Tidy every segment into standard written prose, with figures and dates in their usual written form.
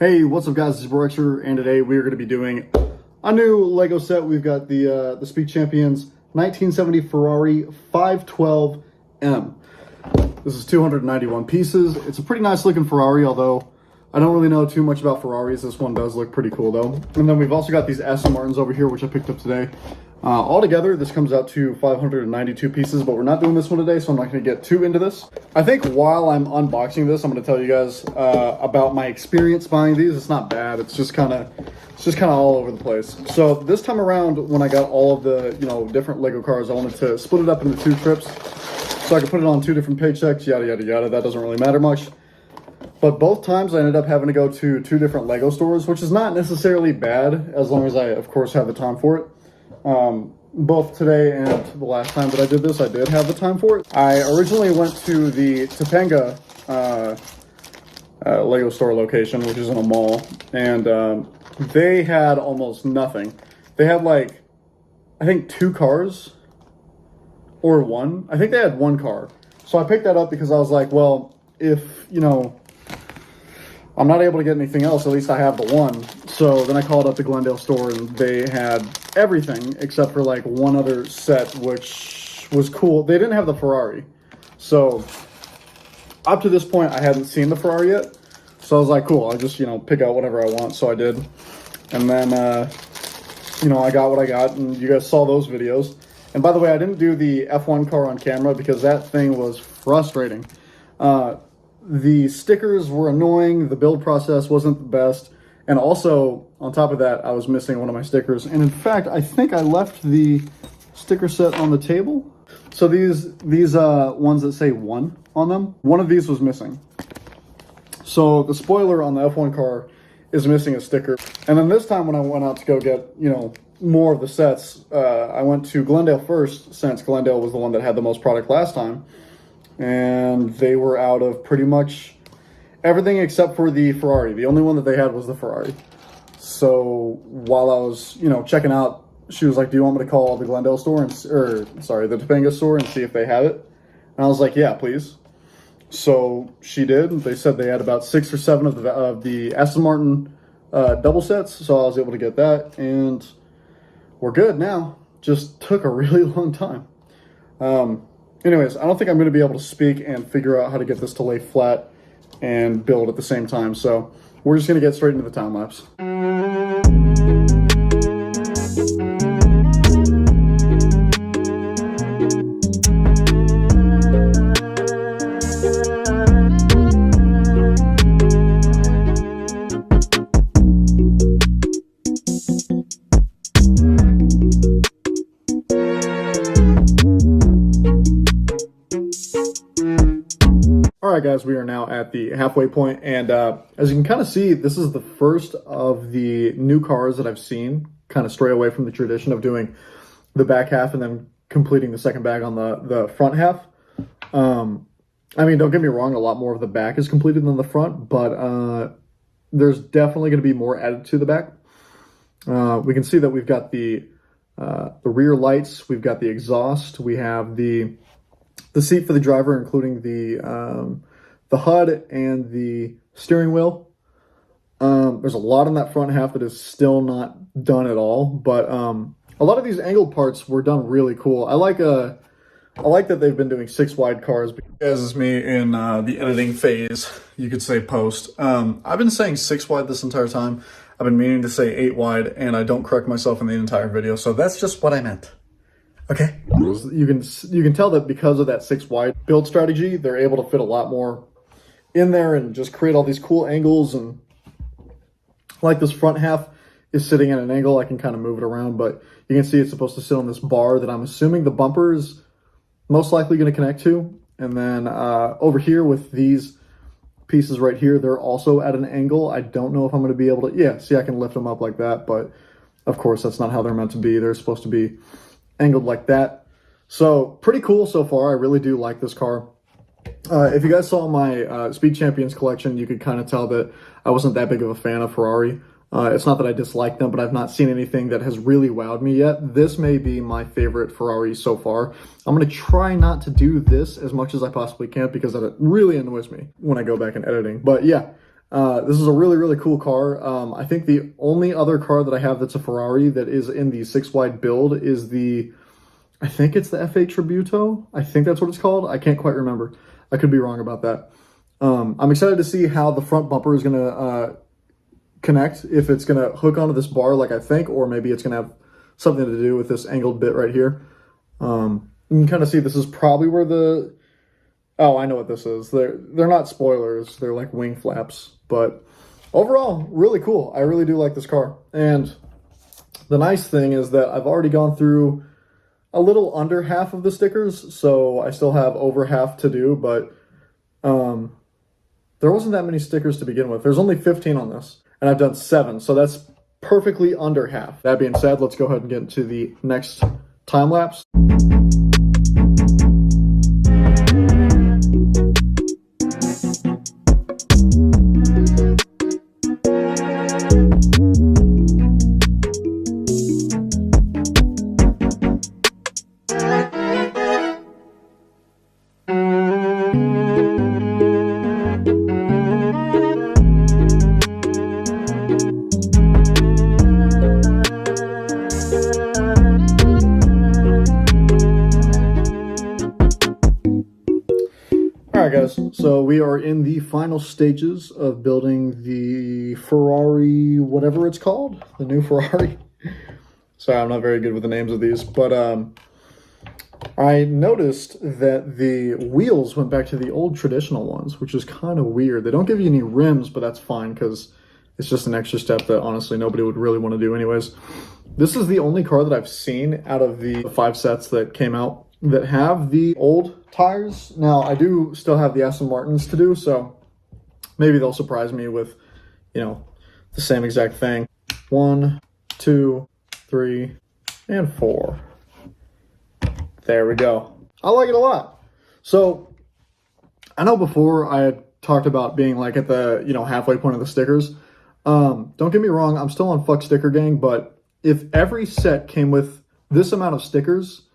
Hey, what's up guys, this is Brexer, and today we are going to be doing a new Lego set. We've got the Speed Champions 1970 Ferrari 512M. This is 291 pieces. It's a pretty nice looking Ferrari, although I don't really know too much about Ferraris. This one does look pretty cool though. And then we've also got these Aston Martins over here, which I picked up today. Altogether, this comes out to 592 pieces, but we're not doing this one today, so I'm not going to get too into this. I think while I'm unboxing this, I'm going to tell you guys about my experience buying these. It's not bad. It's just kind of all over the place. So this time around, when I got all of the different Lego cars, I wanted to split it up into 2 trips, so I could put it on 2 different paychecks. Yada yada yada. That doesn't really matter much. But both times I ended up having to go to 2 different Lego stores, which is not necessarily bad, as long as I, of course, have the time for it. Both today and the last time that I did this, I did have the time for it. I originally went to the Topanga Lego store location, which is in a mall, and they had almost nothing. They had like, I think 2 cars, or 1. I think they had 1 car. So I picked that up because I was like, well, if, I'm not able to get anything else, at least I have the 1. So then I called up the Glendale store, and they had everything except for like 1 other set, which was cool. They didn't have the Ferrari. So up to this point, I hadn't seen the Ferrari yet. So I was like, cool, I'll just, pick out whatever I want. So I did. And then, I got what I got, and you guys saw those videos. And by the way, I didn't do the F1 car on camera because that thing was frustrating. The stickers were annoying, the build process wasn't the best, and also, on top of that, I was missing one of my stickers. And in fact, I think I left the sticker set on the table. So these ones that say 1 on them, one of these was missing. So the spoiler on the F1 car is missing a sticker. And then this time when I went out to go get, more of the sets, I went to Glendale first, since Glendale was the one that had the most product last time. And they were out of pretty much everything except for the Ferrari. The only one that they had was the Ferrari. So while I was, checking out, she was like, do you want me to call the Glendale store, the Topanga store, and see if they have it? And I was like, yeah, please. So she did. They said they had about 6 or 7 of the Aston Martin double sets. So I was able to get that, and we're good now. Just took a really long time. Anyways, I don't think I'm going to be able to speak and figure out how to get this to lay flat and build at the same time. So we're just going to get straight into the time lapse. Alright guys, we are now at the halfway point, and as you can kind of see, this is the first of the new cars that I've seen kind of stray away from the tradition of doing the back half and then completing the second bag on the front half. I mean, don't get me wrong, a lot more of the back is completed than the front, but there's definitely going to be more added to the back. We can see that we've got the rear lights, we've got the exhaust, we have the seat for the driver, including the HUD and the steering wheel. There's a lot on that front half that is still not done at all, but a lot of these angled parts were done really cool. I like that they've been doing 6 wide cars. As is me in the editing phase, you could say post. I've been saying 6 wide this entire time. I've been meaning to say 8 wide, and I don't correct myself in the entire video, so that's just what I meant. Okay. You can tell that because of that 6 wide build strategy, they're able to fit a lot more in there and just create all these cool angles. And like this front half is sitting at an angle, I can kind of move it around, but you can see it's supposed to sit on this bar that I'm assuming the bumper is most likely going to connect to. And then over here with these pieces right here, they're also at an angle. I don't know if I'm going to be able to, yeah, see, I can lift them up like that, but of course that's not how they're meant to be. They're supposed to be angled like that. So pretty cool so far. I really do like this car. If you guys saw my Speed Champions collection, you could kind of tell that I wasn't that big of a fan of Ferrari. It's not that I dislike them, but I've not seen anything that has really wowed me yet. This may be my favorite Ferrari so far. I'm going to try not to do this as much as I possibly can because that really annoys me when I go back in editing. But yeah, This is a really, really cool car. I think the only other car that I have that's a Ferrari that is in the 6-wide build is I think it's the F8 Tributo. I think that's what it's called. I can't quite remember. I could be wrong about that. I'm excited to see how the front bumper is going to connect, if it's going to hook onto this bar like I think, or maybe it's going to have something to do with this angled bit right here. You can kind of see this is probably where oh, I know what this is. They're not spoilers. They're like wing flaps. But overall, really cool. I really do like this car. And the nice thing is that I've already gone through a little under half of the stickers, so I still have over half to do, but there wasn't that many stickers to begin with. There's only 15 on this, and I've done 7, so that's perfectly under half. That being said, let's go ahead and get into the next time lapse. Alright guys, so we are in the final stages of building the Ferrari, whatever it's called, the new Ferrari. Sorry, I'm not very good with the names of these, but I noticed that the wheels went back to the old traditional ones, which is kind of weird. They don't give you any rims, but that's fine because it's just an extra step that honestly nobody would really want to do anyways. This is the only car that I've seen out of the 5 sets that came out that have the old tires. Now, I do still have the Aston Martins to do, so maybe they'll surprise me with, you know, the same exact thing. 1, 2, 3, and 4. There we go. I like it a lot. So, I know before I had talked about being like at the, you know, halfway point of the stickers. Don't get me wrong, I'm still on fuck sticker gang, but if every set came with this amount of stickers,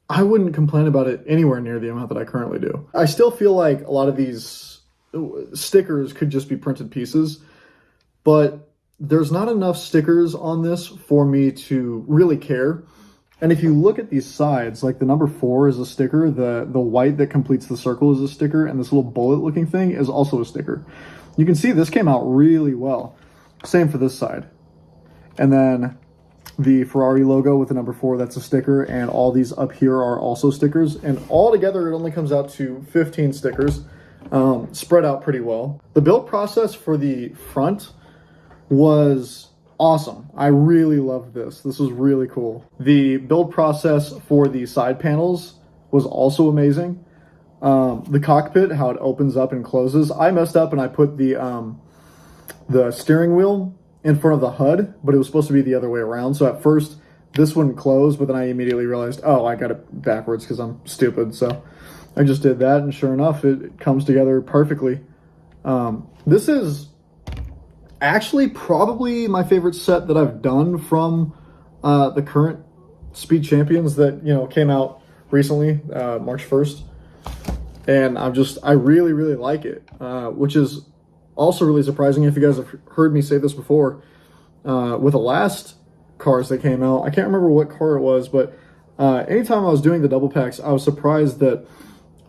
I wouldn't complain about it anywhere near the amount that I currently do. I still feel like a lot of these stickers could just be printed pieces, but there's not enough stickers on this for me to really care. And if you look at these sides, like the number 4 is a sticker, the white that completes the circle is a sticker, and this little bullet looking thing is also a sticker. You can see this came out really well. Same for this side. And then the Ferrari logo with the number 4, that's a sticker, and all these up here are also stickers, and all together it only comes out to 15 stickers, spread out pretty well. The build process for the front was awesome. I really loved this. This was really cool. The build process for the side panels was also amazing. The cockpit, how it opens up and closes. I messed up and I put the steering wheel in front of the HUD, but it was supposed to be the other way around. So at first, this wouldn't close, but then I immediately realized, oh, I got it backwards because I'm stupid. So I just did that, and sure enough, it comes together perfectly. This is actually probably my favorite set that I've done from the current Speed Champions that, you know, came out recently, March 1st. And I really, really like it, which is also really surprising. If you guys have heard me say this before, with the last cars that came out, I can't remember what car it was, but anytime I was doing the double packs, I was surprised that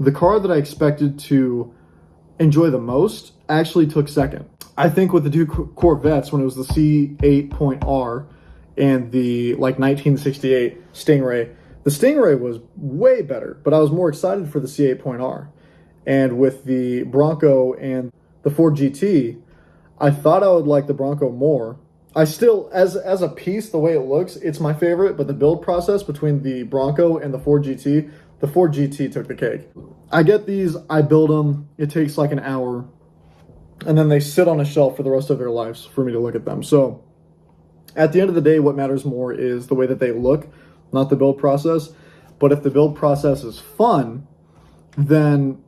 the car that I expected to enjoy the most actually took second. I think with the 2 Corvettes, when it was the C8.R and the like 1968 Stingray, the Stingray was way better, but I was more excited for the C8.R. And with the Bronco and the Ford GT, I thought I would like the Bronco more. I still, as a piece, the way it looks, it's my favorite, but the build process between the Bronco and the Ford GT, the Ford GT took the cake. I get these, I build them, it takes like an hour, and then they sit on a shelf for the rest of their lives for me to look at them. So at the end of the day, what matters more is the way that they look, not the build process. But if the build process is fun, then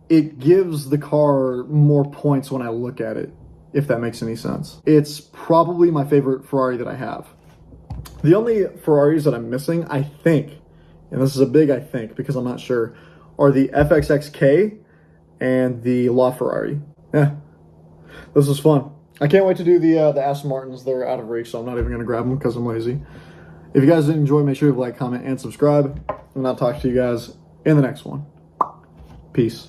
it gives the car more points when I look at it, if that makes any sense. It's probably my favorite Ferrari that I have. The only Ferraris that I'm missing, I think, and this is a big I think because I'm not sure, are the FXXK and the LaFerrari. Yeah, This was fun. I can't wait to do the Aston Martins. They're out of reach, so I'm not even going to grab them because I'm lazy. If you guys did enjoy, make sure you like, comment, and subscribe. And I'll talk to you guys in the next one. Peace.